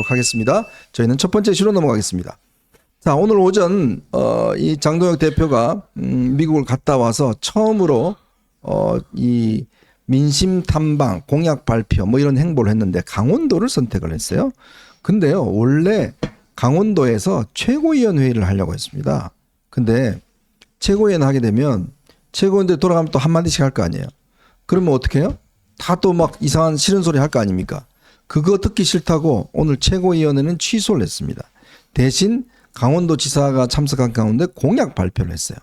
하겠습니다. 저희는 첫 번째 시로 넘어가겠습니다. 자, 오늘 오전 이 장동혁 대표가 미국을 갔다 와서 처음으로 이 민심 탐방, 공약 발표 뭐 이런 행보를 했는데 강원도를 선택을 했어요. 근데요, 원래 강원도에서 최고위원 회의를 하려고 했습니다. 근데 최고위원 하게 되면 최고위원들 돌아가면 또 한마디씩 할 거 아니에요. 그러면 어떻게 해요? 다 또 막 이상한 싫은 소리 할 거 아닙니까? 그거 듣기 싫다고 오늘 최고위원회는 취소를 했습니다. 대신 강원도지사가 참석한 가운데 공약 발표를 했어요.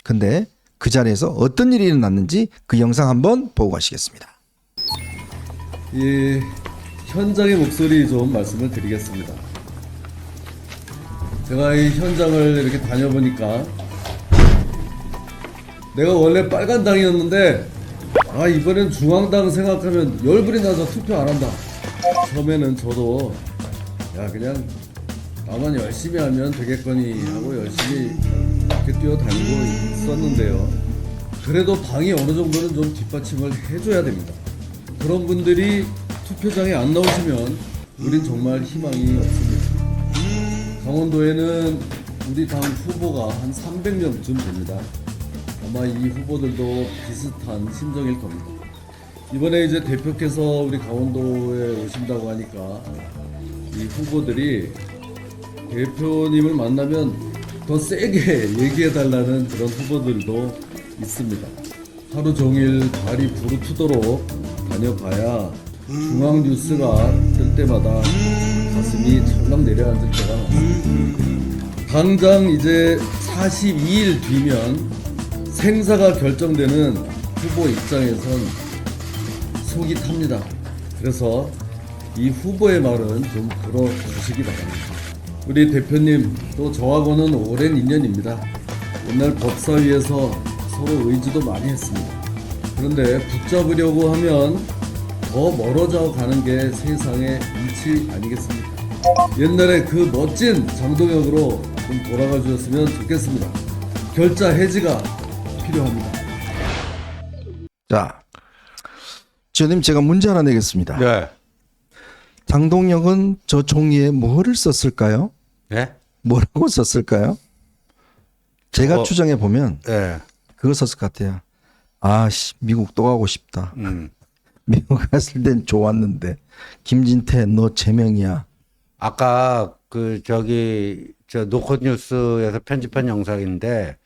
근데 그 자리에서 어떤 일이 일어났는지 그 영상 한번 보고 가시겠습니다. 이 현장의 목소리 좀 말씀을 드리겠습니다. 제가 이 현장을 이렇게 다녀보니까 내가 원래 빨간당이었는데 이번엔 중앙당 생각하면 열불이 나서 투표 안 한다. 처음에는 저도 그냥 나만 열심히 하면 되겠거니 하고 열심히 이렇게 뛰어다니고 있었는데요. 그래도 당이 어느 정도는 좀 뒷받침을 해줘야 됩니다. 그런 분들이 투표장에 안 나오시면 우린 정말 희망이 없습니다. 강원도에는 우리 당 후보가 한 300명쯤 됩니다. 아마 이 후보들도 비슷한 심정일 겁니다. 이번에 이제 대표께서 우리 강원도에 오신다고 하니까 이 후보들이 대표님을 만나면 더 세게 얘기해달라는 그런 후보들도 있습니다. 하루 종일 발이 부르트도록 다녀봐야 중앙 뉴스가 뜰 때마다 가슴이 철렁 내려앉을 때가 많습니다. 당장 이제 42일 뒤면 생사가 결정되는 후보 입장에선 속이 탑니다. 그래서 이 후보의 말은 좀 들어주시기 바랍니다. 우리 대표님 또 저하고는 오랜 인연입니다. 옛날 법사위에서 서로 의지도 많이 했습니다. 그런데 붙잡으려고 하면 더 멀어져 가는 게 세상의 이치 아니겠습니까? 옛날에 그 멋진 장동혁으로 좀 돌아가 주셨으면 좋겠습니다. 결자 해지가 필요합니다. 자, 지원님 제가 문제 하나 내겠습니다. 네. 장동혁은 저 종이에 뭐를 썼을까요? 네? 뭐라고 썼을까요? 제가 추정해 보면 네. 그거 썼을 것 같아요. 미국 또 가고 싶다. 미국 갔을 땐 좋았는데 김진태 너 제명이야. 아까 저 노컷뉴스에서 편집한 영상인데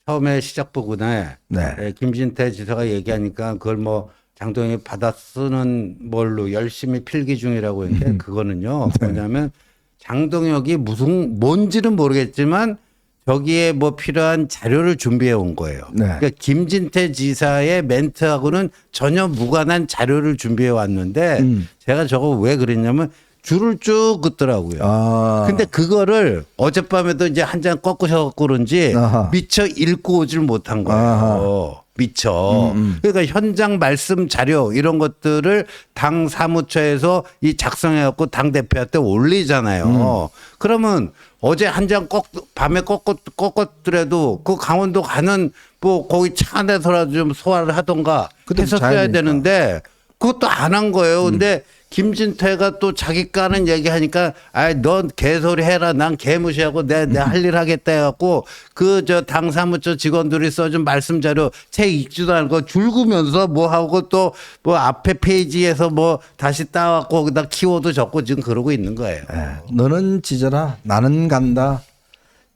처음에 시작 부분에 네. 김진태 지사가 얘기하니까 그걸 뭐 장동혁이 받아 쓰는 뭘로 열심히 필기 중이라고 했는데 그거는요. 뭐냐면 장동혁이 뭔지는 모르겠지만 저기에 뭐 필요한 자료를 준비해 온 거예요. 네. 그러니까 김진태 지사의 멘트하고는 전혀 무관한 자료를 준비해 왔는데 제가 저거 왜 그랬냐면 줄을 쭉 긋더라고요. 근데 그거를 어젯밤에도 이제 한 장 꺾으셔갖고 그런지 아하. 미처 읽고 오질 못한 거예요. 아하. 미처. 그러니까 현장 말씀 자료 이런 것들을 당 사무처에서 이 작성해갖고 당 대표한테 올리잖아요. 그러면 어제 한 장 밤에 꺾었더라도 그 강원도 가는 뭐 거기 차 안에서라도 좀 소화를 하던가 해서 써야 되는데 그것도 안 한 거예요. 근데 김진태가 또 자기 까는 얘기하니까 넌 개소리 해라. 난 개무시하고 내 할 일 하겠다 해갖고 그 저 당 사무처 직원들이 써준 말씀 자료 책 읽지도 않고 줄구면서 뭐 하고 또 뭐 앞에 페이지에서 뭐 다시 따갖고 거기다 키워드 적고 지금 그러고 있는 거예요. 너는 지져라 나는 간다.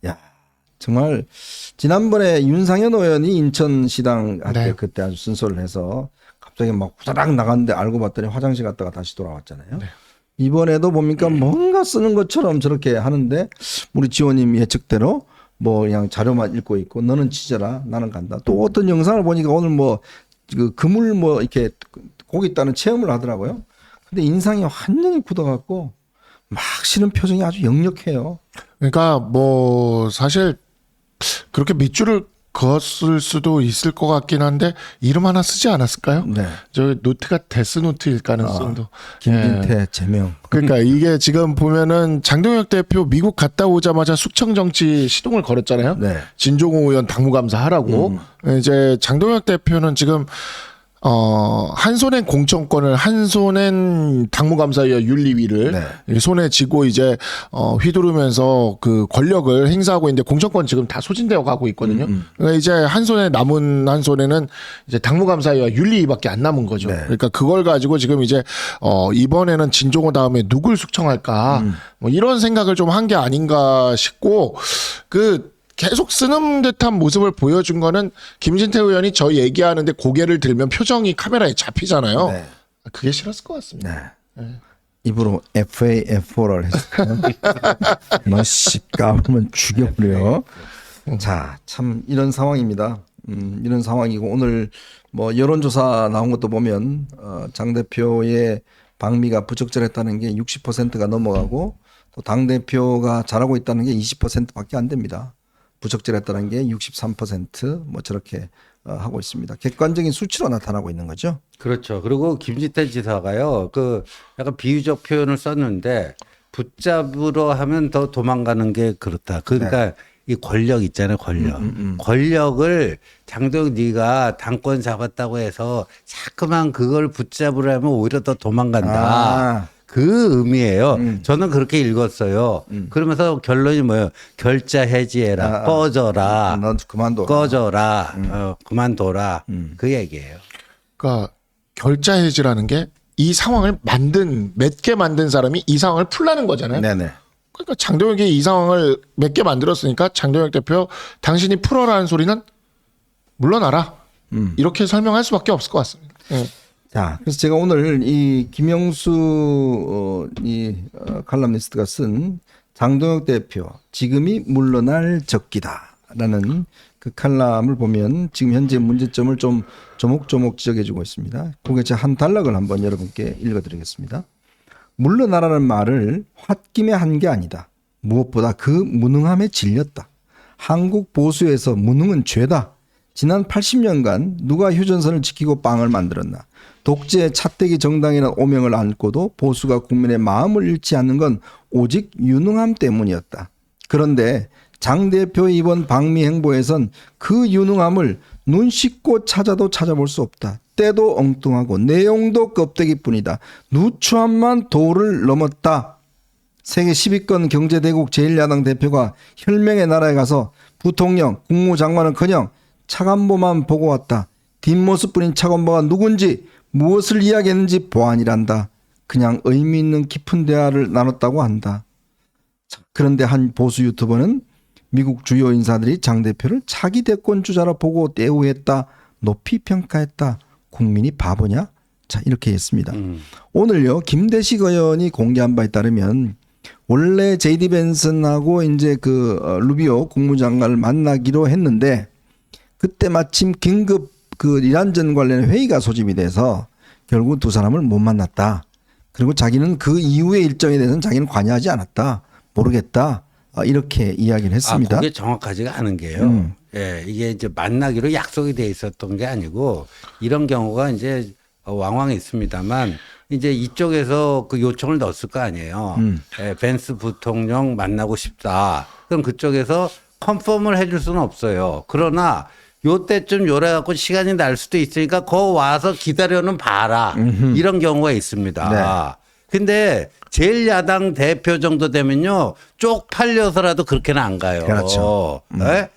야, 정말 지난번에 윤상현 의원이 인천시당 할 때 네. 그때 아주 순서를 해서 갑자기 막 후다닥 나갔는데 알고 봤더니 화장실 갔다가 다시 돌아왔잖아요. 네. 이번에도 보니까 뭔가 쓰는 것처럼 저렇게 하는데 우리 지원님 예측대로 뭐 그냥 자료만 읽고 있고 너는 지져라 나는 간다. 또 어떤 영상을 보니까 오늘 뭐 그 그물 뭐 이렇게 거기 있다는 체험을 하더라고요. 근데 인상이 완전히 굳어갖고 막 싫은 표정이 아주 역력해요. 그러니까 뭐 사실 그렇게 밑줄을 그었을 수도 있을 것 같긴 한데 이름 하나 쓰지 않았을까요? 네. 저 노트가 데스노트일 가능성도. 김진태 제명. 그러니까 이게 지금 보면은 장동혁 대표 미국 갔다 오자마자 숙청 정치 시동을 걸었잖아요. 네. 진종호 의원 당무감사 하라고. 이제 장동혁 대표는 지금 한 손엔 공천권을 한 손엔 당무감사위와 윤리위를 네. 손에 쥐고 이제 휘두르면서 그 권력을 행사하고 있는데 공천권 지금 다 소진되어 가고 있거든요. 그러니까 이제 한 손에 남은 한 손에는 이제 당무감사위와 윤리위밖에 안 남은 거죠. 네. 그러니까 그걸 가지고 지금 이제 이번에는 진종호 다음에 누굴 숙청할까 뭐 이런 생각을 좀 한 게 아닌가 싶고 그 계속 쓰는 듯한 모습을 보여준 거는 김진태 의원이 저 얘기하는데 고개를 들면 표정이 카메라에 잡히잖아요. 네. 그게 싫었을 것 같습니다. 입으로 FAFO를 했어요. 너씨 까불면 죽여버려. 자, 참 이런 상황입니다. 이런 상황이고 오늘 뭐 여론조사 나온 것도 보면 장 대표의 방미가 부적절했다는 게 60%가 넘어가고 또 당 대표가 잘하고 있다는 게 20%밖에 안 됩니다. 부적절했다는 게 63%뭐 저렇게 하고 있습니다. 객관적인 수치로 나타나고 있는 거죠. 그렇죠. 그리고 김진태 지사가요, 그 약간 비유적 표현을 썼는데 붙잡으러 하면 더 도망가는 게 그렇다. 그러니까 이 권력 있잖아요, 권력. 권력을 장도영 네가 당권 잡았다고 해서 자꾸만 그걸 붙잡으려 하면 오히려 더 도망간다. 아. 그 의미예요. 저는 그렇게 읽었어요. 그러면서 결론이 뭐예요? 결자 해지해라, 꺼져라, 넌 그만둬. 꺼져라, 그만둬라. 그 얘기예요. 그러니까 결자 해지라는 게 이 상황을 몇 개 만든 사람이 이 상황을 풀라는 거잖아요. 네네. 그러니까 장동혁이 이 상황을 몇 개 만들었으니까 장동혁 대표 당신이 풀어라는 소리는 물러나라. 이렇게 설명할 수밖에 없을 것 같습니다. 자, 그래서 제가 오늘 이 김영수 칼럼니스트가 쓴 장동혁 대표 지금이 물러날 적기다라는 그 칼럼을 보면 지금 현재 문제점을 좀 조목조목 지적해주고 있습니다. 그게 제가 한 단락을 한번 여러분께 읽어드리겠습니다. 물러나라는 말을 홧김에 한 게 아니다. 무엇보다 그 무능함에 질렸다. 한국 보수에서 무능은 죄다. 지난 80년간 누가 휴전선을 지키고 빵을 만들었나. 독재 차떼기 정당이라는 오명을 안고도 보수가 국민의 마음을 잃지 않는 건 오직 유능함 때문이었다. 그런데 장 대표의 이번 방미 행보에선 그 유능함을 눈 씻고 찾아도 찾아볼 수 없다. 때도 엉뚱하고 내용도 껍데기뿐이다. 누추함만 도를 넘었다. 세계 10위권 경제대국 제1야당 대표가 혈맹의 나라에 가서 부통령, 국무장관은커녕 차관보만 보고 왔다. 뒷모습뿐인 차관보가 누군지 무엇을 이야기했는지 보안이란다. 그냥 의미 있는 깊은 대화를 나눴다고 한다. 그런데 한 보수 유튜버는 미국 주요 인사들이 장 대표를 차기 대권 주자로 보고 대우했다. 높이 평가했다. 국민이 바보냐? 자, 이렇게 했습니다. 오늘요 김대식 의원이 공개한 바에 따르면 원래 제이디 벤슨하고 이제 그 루비오 국무장관을 만나기로 했는데 그때 마침 긴급 그 이란전 관련 회의가 소집이 돼서 결국 두 사람을 못 만났다. 그리고 자기는 그 이후의 일정에 대해서는 자기는 관여하지 않았다. 모르겠다. 이렇게 이야기를 했습니다. 그게 정확하지가 않은 게요. 예, 이게 이제 만나기로 약속이 돼 있었던 게 아니고 이런 경우가 이제 왕왕 있습니다만 이제 이쪽에서 그 요청을 넣었을 거 아니에요. 예, 벤스 부통령 만나고 싶다. 그럼 그쪽에서 컨펌을 해줄 수는 없어요. 그러나 요때쯤 요래갖고 시간이 날 수도 있으니까 거 와서 기다려는 봐라. 이런 경우가 있습니다. 네. 근데 제1야당 대표 정도 되면요. 쪽팔려서라도 그렇게는 안 가요. 그렇죠. 네?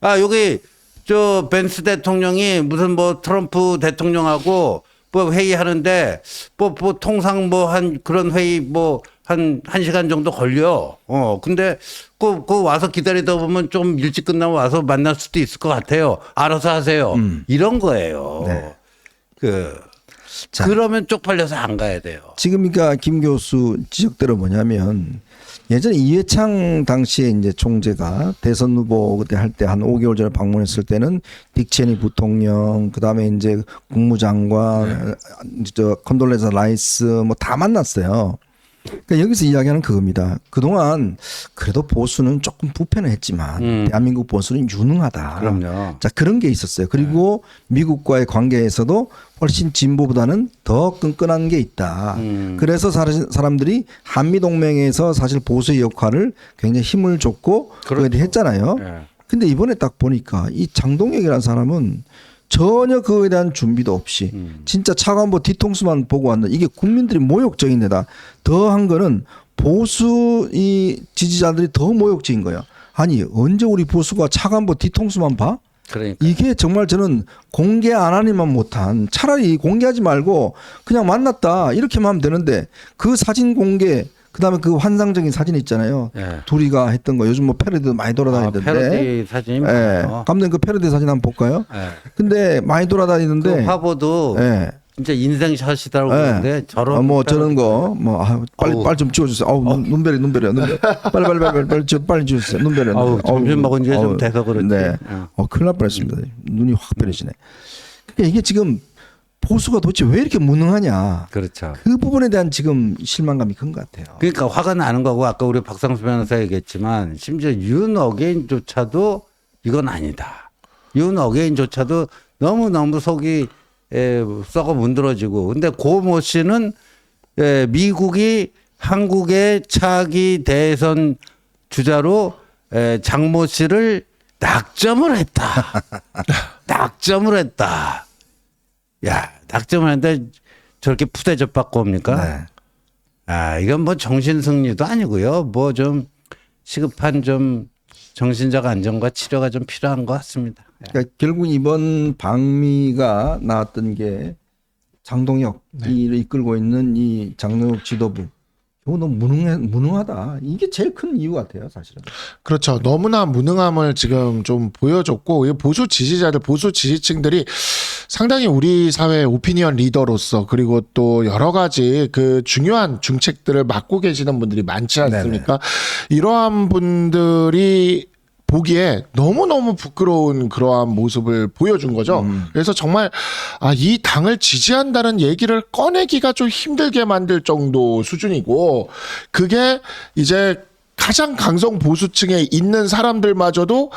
아, 여기 저 벤스 대통령이 무슨 뭐 트럼프 대통령하고 뭐 회의하는데 뭐 통상 뭐 한 그런 회의 뭐 한 시간 정도 걸려. 근데 그 와서 기다리다 보면 좀 일찍 끝나고 와서 만날 수도 있을 것 같아요. 알아서 하세요. 이런 거예요. 네. 자. 그러면 쪽팔려서 안 가야 돼요. 지금 그러니까 김 교수 지적대로 뭐냐면 예전에 이회창 당시에 이제 총재가 대선 후보 그때 할 때 한 5개월 전에 방문했을 때는 딕 체니 부통령 그다음에 이제 국무장관 저 컨돌레사 라이스 뭐 다 만났어요. 그러니까 여기서 이야기하는 그겁니다. 그동안 그래도 보수는 조금 부패는 했지만 대한민국 보수는 유능하다. 그럼요. 자, 그런 게 있었어요. 그리고 미국과의 관계에서도 훨씬 진보보다는 더 끈끈한 게 있다. 그래서 사람들이 한미동맹에서 사실 보수의 역할을 굉장히 힘을 줬고 그렇게 했잖아요. 네. 근데 이번에 딱 보니까 이 장동혁이라는 사람은 전혀 그거에 대한 준비도 없이 진짜 차관보 뒤통수만 보고 왔는 이게 국민들이 모욕적인 데다 더한 거는 보수 이 지지자들이 더 모욕적인 거예요. 아니 언제 우리 보수가 차관보 뒤통수만 봐? 그러니까 이게 정말 저는 공개 안 하니만 못한 차라리 공개하지 말고 그냥 만났다 이렇게만 하면 되는데 그 사진 공개 그다음에 그 환상적인 사진 있잖아요. 예. 둘이가 했던 거 요즘 뭐 패러디도 많이 돌아다니던데. 패러디 사진이 예. 많아요. 감독님 그 패러디 사진 한번 볼까요? 예. 근데 많이 돌아다니는데. 그 화보도 예. 진짜 인생샷이라고 그러는데 저런 뭐 저런 거 뭐 빨리 좀 찍어주세요. 눈베려 빨리 찍어주세요. 눈베려. 아우, 점심 먹은 지가 좀 돼서 그렇지. 네. 큰일 날 뻔했습니다. 눈이 확 베려지네. 그러니까 이게 지금 보수가 도대체 왜 이렇게 무능하냐. 그렇죠. 그 부분에 대한 지금 실망감이 큰 것 같아요. 그러니까 화가 나는 거고 아까 우리 박상수 변호사 얘기했지만 심지어 윤 어게인조차도 이건 아니다. 윤 어게인조차도 너무너무 속이 썩어 문드러지고 근데 고모 씨는 미국이 한국의 차기 대선 주자로 장모 씨를 낙점을 했다. 낙점을 했다. 야, 낙점을 했는데 저렇게 푸대접 받고 옵니까? 네. 아, 이건 뭐 정신승리도 아니고요. 뭐 좀 시급한 좀 정신적 안정과 치료가 좀 필요한 것 같습니다. 그러니까 결국 이번 방미가 나왔던 게 장동혁이 이끌고 있는 이 장동혁 지도부. 이거 너무 무능하다. 이게 제일 큰 이유 같아요, 사실은. 그렇죠. 너무나 무능함을 지금 좀 보여줬고 이 보수 지지자들, 보수 지지층들이 상당히 우리 사회의 오피니언 리더로서 그리고 또 여러 가지 그 중요한 중책들을 맡고 계시는 분들이 많지 않습니까? 이러한 분들이 보기에 너무너무 부끄러운 그러한 모습을 보여준 거죠. 그래서 정말 이 당을 지지한다는 얘기를 꺼내기가 좀 힘들게 만들 정도 수준이고 그게 이제 가장 강성 보수층에 있는 사람들마저도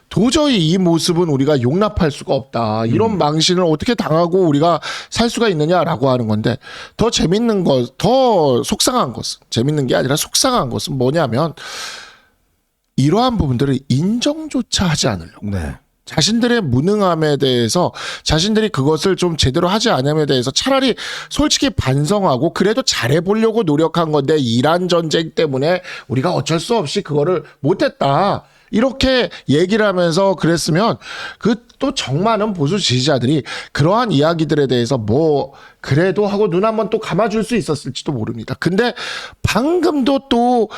도저히 이 모습은 우리가 용납할 수가 없다. 이런 망신을 어떻게 당하고 우리가 살 수가 있느냐라고 하는 건데 더 재밌는 것, 더 속상한 것은 재밌는 게 아니라 속상한 것은 뭐냐면 이러한 부분들을 인정조차 하지 않으려고. 네. 자신들의 무능함에 대해서 자신들이 그것을 좀 제대로 하지 않음에 대해서 차라리 솔직히 반성하고 그래도 잘해보려고 노력한 건데 이란 전쟁 때문에 우리가 어쩔 수 없이 그거를 못했다. 이렇게 얘기를 하면서 그랬으면 그 또 정많은 보수 지지자들이 그러한 이야기들에 대해서 뭐 그래도 하고 눈 한번 또 감아줄 수 있었을지도 모릅니다. 근데 방금도 또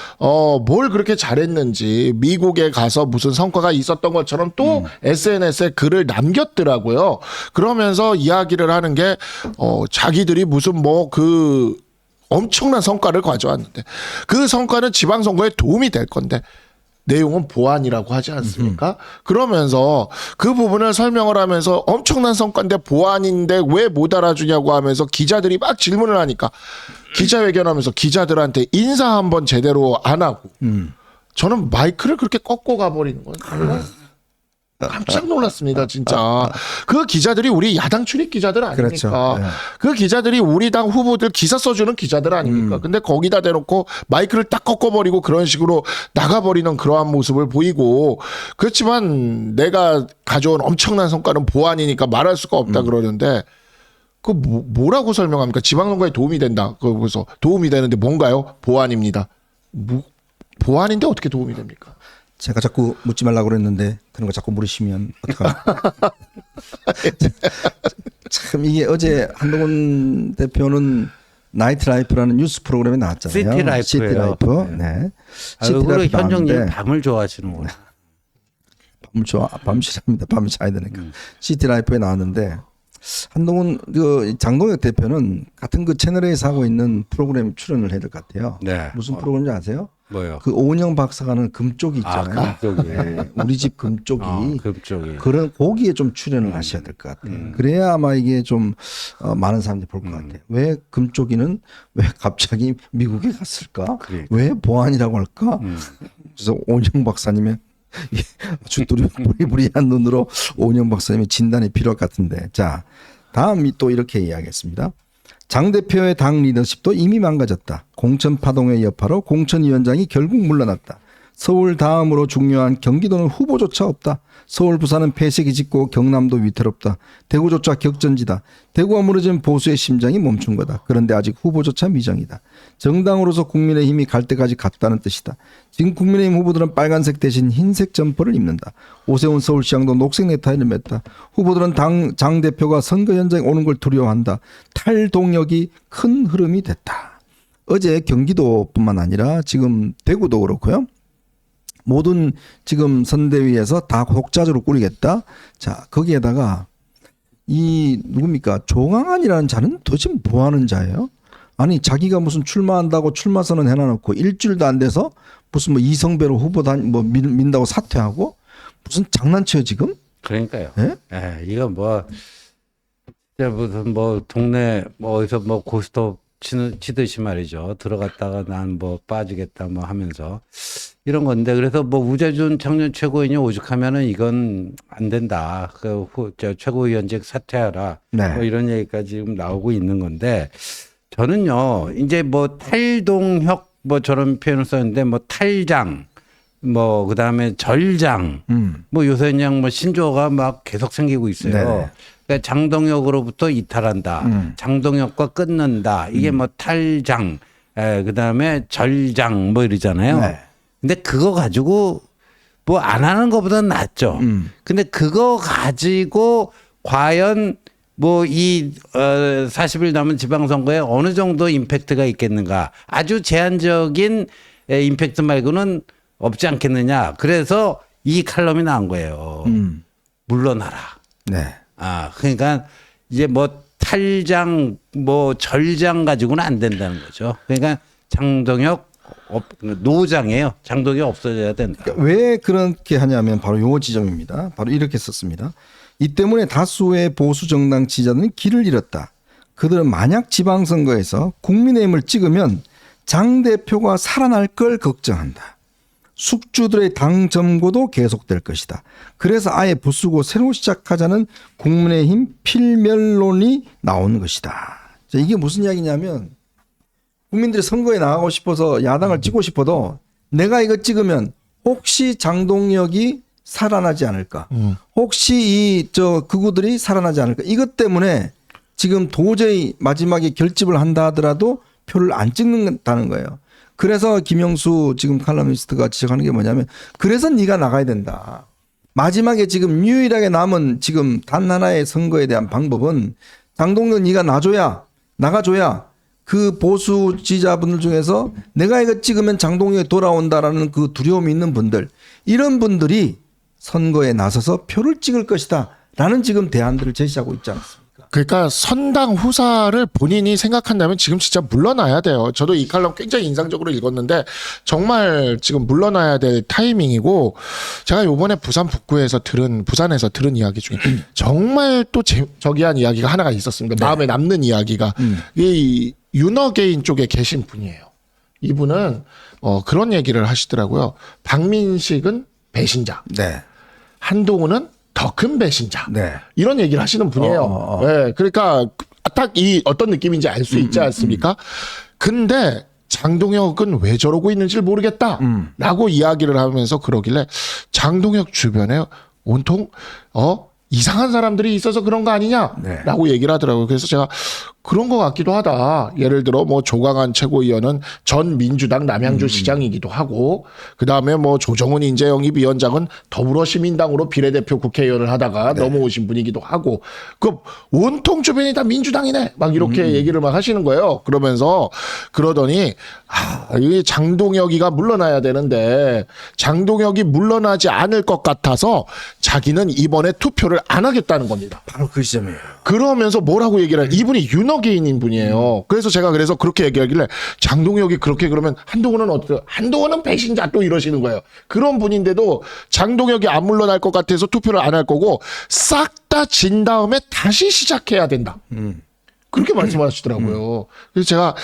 뭘 그렇게 잘했는지 미국에 가서 무슨 성과가 있었던 것처럼 또 SNS에 글을 남겼더라고요. 그러면서 이야기를 하는 게 자기들이 무슨 뭐 그 엄청난 성과를 가져왔는데 그 성과는 지방선거에 도움이 될 건데 내용은 보안이라고 하지 않습니까? 그러면서 그 부분을 설명을 하면서 엄청난 성과인데 보안인데 왜 못 알아주냐고 하면서 기자들이 막 질문을 하니까 기자회견하면서 기자들한테 인사 한번 제대로 안 하고 저는 마이크를 그렇게 꺾고 가버리는 건 정말 깜짝 놀랐습니다, 진짜. 그 기자들이 우리 야당 출입 기자들 아닙니까? 그렇죠. 네. 그 기자들이 우리 당 후보들 기사 써주는 기자들 아닙니까? 근데 거기다 대놓고 마이크를 딱 꺾어버리고 그런 식으로 나가버리는 그러한 모습을 보이고 그렇지만 내가 가져온 엄청난 성과는 보안이니까 말할 수가 없다 그러는데 그 뭐라고 설명합니까? 지방선거에 도움이 된다. 그래서 도움이 되는데 뭔가요? 보안입니다. 보안인데 어떻게 도움이 됩니까? 제가 자꾸 묻지 말라고 그랬는데 그런 거 자꾸 물으시면 어떡하나. 참 이게 어제 한동훈 대표는 나이트 라이프라는 뉴스 프로그램에 나왔잖아요. 시티 라이프예요. 네. 우리 현정님 나왔는데 밤을 좋아하시는구나. 밤 싫어합니다. 밤이 자야 되니까. 시티 라이프에 나왔는데 한동훈 그 장동혁 대표는 같은 그 채널에서 하고 있는 프로그램 출연을 해야 될 것 같아요. 네. 무슨 프로그램인지 아세요? 뭐요? 그 오은영 박사가 하는 금쪽이 있잖아요. 금쪽이. 네, 우리 집 금쪽이. 금쪽이. 그런 거기에 좀 출연을 하셔야 될 것 같아요. 그래야 아마 이게 좀 많은 사람들이 볼 것 같아요. 왜 금쪽이는 왜 갑자기 미국에 갔을까? 그러니까. 왜 보안이라고 할까? 그래서 오은영 박사님의 아주 부리부리한 눈으로 오은영 박사님의 진단이 필요할 것 같은데. 자, 다음이 또 이렇게 이야기했습니다. 장 대표의 당 리더십도 이미 망가졌다. 공천 파동의 여파로 공천위원장이 결국 물러났다. 서울 다음으로 중요한 경기도는 후보조차 없다. 서울, 부산은 폐쇄기 짙고 경남도 위태롭다. 대구조차 격전지다. 대구가 무너진 보수의 심장이 멈춘 거다. 그런데 아직 후보조차 미정이다. 정당으로서 국민의힘이 갈 때까지 갔다는 뜻이다. 지금 국민의힘 후보들은 빨간색 대신 흰색 점퍼를 입는다. 오세훈 서울시장도 녹색 넥타이를 맸다. 후보들은 장 대표가 선거 현장에 오는 걸 두려워한다. 탈동력이 큰 흐름이 됐다. 어제 경기도뿐만 아니라 지금 대구도 그렇고요. 모든 지금 선대위에서 다 독자적으로 꾸리겠다. 자, 거기에다가 이 누굽니까? 조강안이라는 자는 도대체 뭐 하는 자예요? 아니 자기가 무슨 출마한다고 출마 선언 해놔놓고 일주일도 안 돼서 무슨 뭐 이성배로 후보 민다고 사퇴하고 무슨 장난쳐요 지금? 그러니까요. 예? 예, 이거 뭐 진짜 무슨 뭐 동네 뭐 어디서 뭐 고스톱 치듯이 말이죠. 들어갔다가 난 뭐 빠지겠다 뭐 하면서 이런 건데 그래서 뭐 우재준 청년 최고위원이 오죽하면은 이건 안 된다. 저 최고위원직 사퇴하라. 네. 뭐 이런 얘기까지 지금 나오고 있는 건데 저는요 이제 뭐 탈동혁 뭐 저런 표현을 썼는데 뭐 탈장 뭐 그다음에 절장 뭐 요새 그냥 뭐 신조어가 막 계속 생기고 있어요. 네네. 그러니까 장동혁으로부터 이탈한다. 장동혁과 끊는다. 이게 뭐 탈장, 그다음에 절장 뭐 이러잖아요. 네. 근데 그거 가지고 뭐 안 하는 것보다는 낫죠. 근데 그거 가지고 과연 뭐 이 40일 남은 지방선거에 어느 정도 임팩트가 있겠는가. 아주 제한적인 임팩트 말고는 없지 않겠느냐. 그래서 이 칼럼이 나온 거예요. 물러나라. 네. 아, 그러니까 이제 뭐 탈장, 뭐 절장 가지고는 안 된다는 거죠. 그러니까 장동혁 노장이에요. 장동혁 없어져야 된다. 그러니까 왜 그렇게 하냐면 바로 요 지점입니다. 바로 이렇게 썼습니다. 이 때문에 다수의 보수 정당 지지자들은 길을 잃었다. 그들은 만약 지방선거에서 국민의힘을 찍으면 장 대표가 살아날 걸 걱정한다. 숙주들의 당점고도 계속될 것이다. 그래서 아예 부수고 새로 시작하자는 국민의힘 필멸론이 나온 것이다. 자, 이게 무슨 이야기냐면 국민들이 선거에 나가고 싶어서 야당을 찍고 싶어도 내가 이거 찍으면 혹시 장동혁이 살아나지 않을까? 혹시 그구들이 살아나지 않을까? 이것 때문에 지금 도저히 마지막에 결집을 한다 하더라도 표를 안 찍는다는 거예요. 그래서 김영수 지금 칼럼니스트가 지적하는 게 뭐냐면 그래서 네가 나가야 된다. 마지막에 지금 유일하게 남은 지금 단 하나의 선거에 대한 방법은 장동혁 네가 나가줘야 그 보수 지지자분들 중에서 내가 이거 찍으면 장동혁이 돌아온다라는 그 두려움이 있는 분들 이런 분들이 선거에 나서서 표를 찍을 것이다 라는 지금 대안들을 제시하고 있지 않습니까? 그러니까 선당 후사를 본인이 생각한다면 지금 진짜 물러나야 돼요. 저도 이 칼럼 굉장히 인상적으로 읽었는데 정말 지금 물러나야 될 타이밍이고 제가 요번에 부산에서 들은 이야기 중에 정말 또 저기한 이야기가 하나가 있었습니다. 네. 마음에 남는 이야기가 이 윤어게인 쪽에 계신 분이에요. 이분은 그런 얘기를 하시더라고요. 박민식은 배신자. 네. 한동훈은 더 큰 배신자. 네. 이런 얘기를 하시는 분이에요. 네, 그러니까 딱 이 어떤 느낌인지 알 수 있지 않습니까? 근데 장동혁은 왜 저러고 있는지 모르겠다. 라고 이야기를 하면서 그러길래 장동혁 주변에 온통 이상한 사람들이 있어서 그런 거 아니냐라고 얘기를 하더라고요. 그래서 제가 그런 것 같기도 하다. 예를 들어 뭐 조강한 최고위원은 전 민주당 남양주 시장이기도 하고 그다음에 뭐 조정훈 인재영입위원장은 더불어시민당으로 비례대표 국회의원을 하다가 넘어오신 분이기도 하고 그 온통 주변이 다 민주당이네. 막 이렇게 얘기를 막 하시는 거예요. 그러더니 이 장동혁이가 물러나야 되는데 장동혁이 물러나지 않을 것 같아서 자기는 이번에 투표를 안 하겠다는 겁니다. 바로 그 시점이에요. 그러면서 뭐라고 얘기를 해요? 이분이 윤어게인인 분이에요. 그래서 제가 그렇게 얘기하길래 장동혁이 그렇게 그러면 한동훈은 어때요? 한동훈은 배신자 또 이러시는 거예요. 그런 분인데도 장동혁이 안 물러날 것 같아서 투표를 안 할 거고 싹 다 진 다음에 다시 시작해야 된다. 그렇게 말씀하시더라고요. 그래서 제가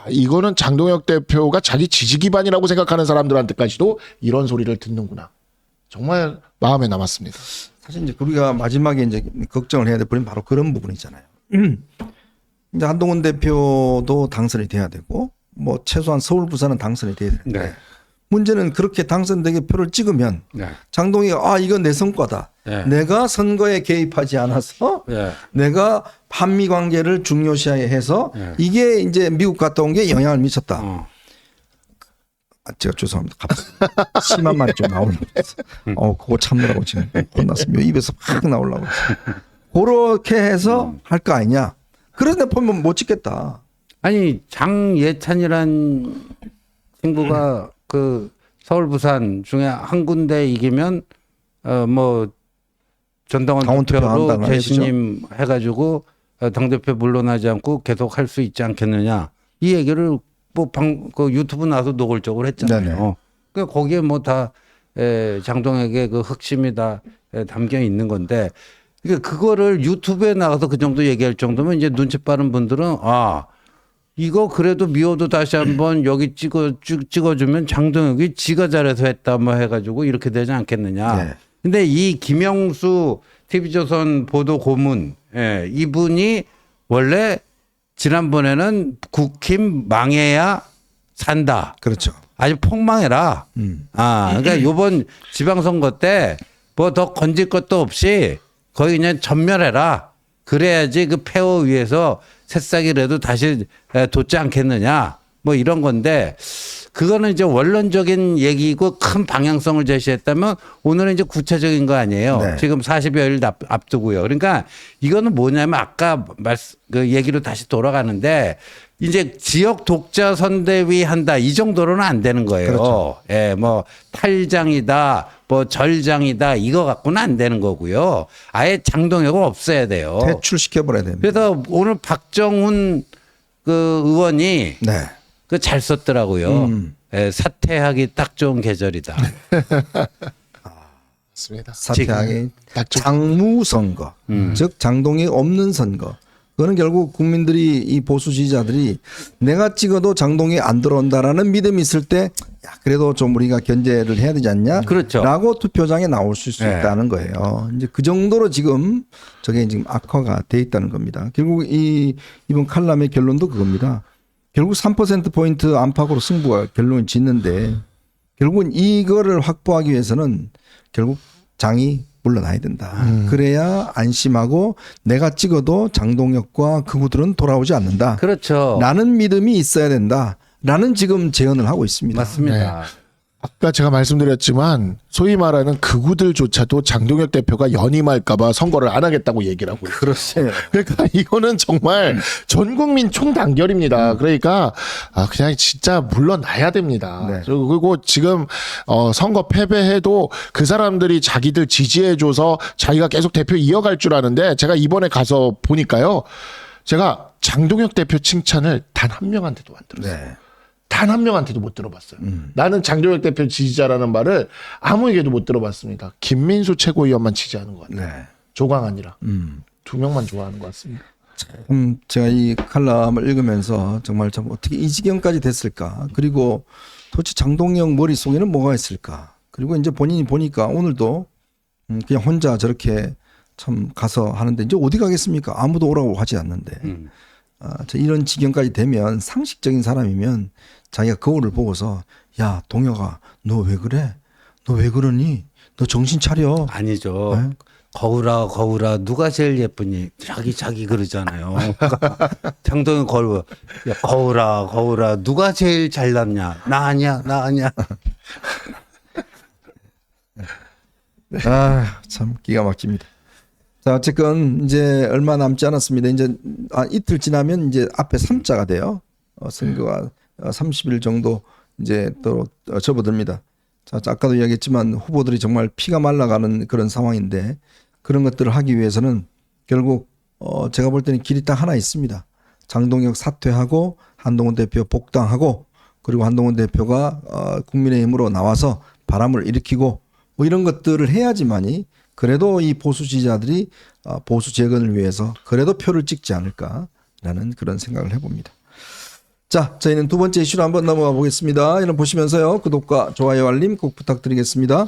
이거는 장동혁 대표가 자기 지지 기반이라고 생각하는 사람들한테까지도 이런 소리를 듣는구나. 정말 마음에 남았습니다. 사실 이제 우리가 마지막에 이제 걱정을 해야 될 부분이 바로 그런 부분이잖아요. 이제 한동훈 대표도 당선이 돼야 되고 뭐 최소한 서울 부산은 당선이 돼야 되는데 네. 문제는 그렇게 당선되게 표를 찍으면 네. 장동희가 이건 내 성과다. 네. 내가 선거에 개입하지 않아서 네. 내가 한미 관계를 중요시해서 네. 이게 이제 미국 갔다 온 게 영향을 미쳤다. 제가 죄송합니다. 갑자기 심한 말이 좀 나오려고 했어. 그거 참느라고 지금 혼났습니다. 입에서 팍 나오려고 했어. 그렇게 해서 할 거 아니냐. 그래서 내가 보면 못 찍겠다. 아니 장예찬이란 친구가 그 서울 부산 중에 한 군데 이기면 뭐 전당원 당원 투표로 투표한다는 거 재신임 해가지고 당대표 물러나지 않고 계속 할 수 있지 않겠느냐 이 얘기를 그 유튜브 나와서 노골적으로 했잖아요. 네네. 그러니까 거기에 뭐 다 장동혁의 그核심이 다 담겨 있는 건데 그러니까 그거를 유튜브에 나가서 그 정도 얘기할 정도면 이제 눈치 빠른 분들은 이거 그래도 미워도 다시 한번 여기 찍어주면 장동혁이 지가 잘해서 했다 뭐 해가지고 이렇게 되지 않겠느냐. 네. 근데 이 김영수 TV조선 보도 고문 이분이 원래 지난번에는 국힘 망해야 산다. 그렇죠. 아주 폭망해라. 그러니까 요번 지방선거 때 뭐 더 건질 것도 없이 거의 그냥 전멸해라. 그래야지 그 폐허 위에서 새싹이라도 다시 돋지 않겠느냐. 뭐 이런 건데 그거는 이제 원론적인 얘기고 큰 방향성을 제시했다면 오늘은 이제 구체적인 거 아니에요. 네. 지금 40여일 앞두고요. 그러니까 이거는 뭐냐면 아까 그 얘기로 다시 돌아가는데 이제 지역 독자 선대위 한다 이 정도로는 안 되는 거예요. 그렇죠. 예, 뭐 탈장이다, 뭐 절장이다 이거 갖고는 안 되는 거고요. 아예 장동혁을 없애야 돼요. 퇴출시켜버려야 됩니다. 그래서 오늘 박정훈 그 의원이 네. 그 잘 썼더라고요. 예, 사퇴하기 딱 좋은 계절이다. 맞습니다. 사퇴하기 딱 좀- 장무선거, 즉 장동이 없는 선거. 그거는 결국 국민들이 이 보수 지지자들이 내가 찍어도 장동이 안 들어온다라는 믿음이 있을 때 그래도 좀 우리가 견제를 해야 되지 않냐? 그렇죠. 라고 투표장에 나올 수 네. 있다는 거예요. 이제 그 정도로 지금 저게 지금 악화가 돼 있다는 겁니다. 결국 이번 칼럼의 결론도 그겁니다. 결국 3%포인트 안팎으로 승부가 결론이 짓는데 결국은 이거를 확보하기 위해서는 결국 장이 물러나야 된다. 그래야 안심하고 내가 찍어도 장동혁과 그구들은 돌아오지 않는다. 그렇죠. 라는 믿음이 있어야 된다. 라는 지금 제언을 하고 있습니다. 맞습니다. 아까 제가 말씀드렸지만 소위 말하는 극우들조차도 장동혁 대표가 연임할까봐 선거를 안 하겠다고 얘기를 하고 있어요. 그렇죠. 그러니까 이거는 정말 전 국민 총단결입니다. 그러니까 그냥 진짜 물러나야 됩니다. 네. 그리고 지금 선거 패배해도 그 사람들이 자기들 지지해줘서 자기가 계속 대표 이어갈 줄 아는데 제가 이번에 가서 보니까요. 제가 장동혁 대표 칭찬을 단 한 명한테도 안 들었어요. 네. 단 한 명한테도 못 들어봤어요. 나는 장동혁 대표 지지자라는 말을 아무에게도 못 들어봤습니다. 김민수 최고위원만 지지하는 것 같아요. 네. 조광안이랑 두 명만 좋아하는 것 같습니다. 제가 이 칼럼을 읽으면서 정말 참 어떻게 이 지경까지 됐을까. 그리고 도대체 장동혁 머릿속에는 뭐가 있을까. 그리고 이제 본인이 보니까 오늘도 그냥 혼자 저렇게 참 가서 하는데 이제 어디 가겠습니까? 아무도 오라고 하지 않는데. 이런 지경까지 되면 상식적인 사람이면 자기가 거울을 보고서 야 동혁아 너 왜 그래? 너 왜 그러니? 너 정신 차려. 아니죠. 네? 거울아 누가 제일 예쁘니? 자기 그러잖아요. 장동혁 거울아 누가 제일 잘났냐? 나 아니야. 참 기가 막힙니다. 자, 어쨌건 이제 얼마 남지 않았습니다. 이제 이틀 지나면 이제 앞에 3자가 돼요. 선거가 30일 정도 이제 또 접어듭니다. 자, 아까도 이야기했지만 후보들이 정말 피가 말라가는 그런 상황인데 그런 것들을 하기 위해서는 결국 제가 볼 때는 길이 딱 하나 있습니다. 장동혁 사퇴하고 한동훈 대표 복당하고 그리고 한동훈 대표가 국민의힘으로 나와서 바람을 일으키고 뭐 이런 것들을 해야지만이 그래도 이 보수 지지자들이 보수 재건을 위해서 그래도 표를 찍지 않을까라는 그런 생각을 해봅니다. 자, 저희는 두 번째 이슈로 한번 넘어가 보겠습니다. 여러분 보시면서요. 구독과 좋아요 알림 꼭 부탁드리겠습니다.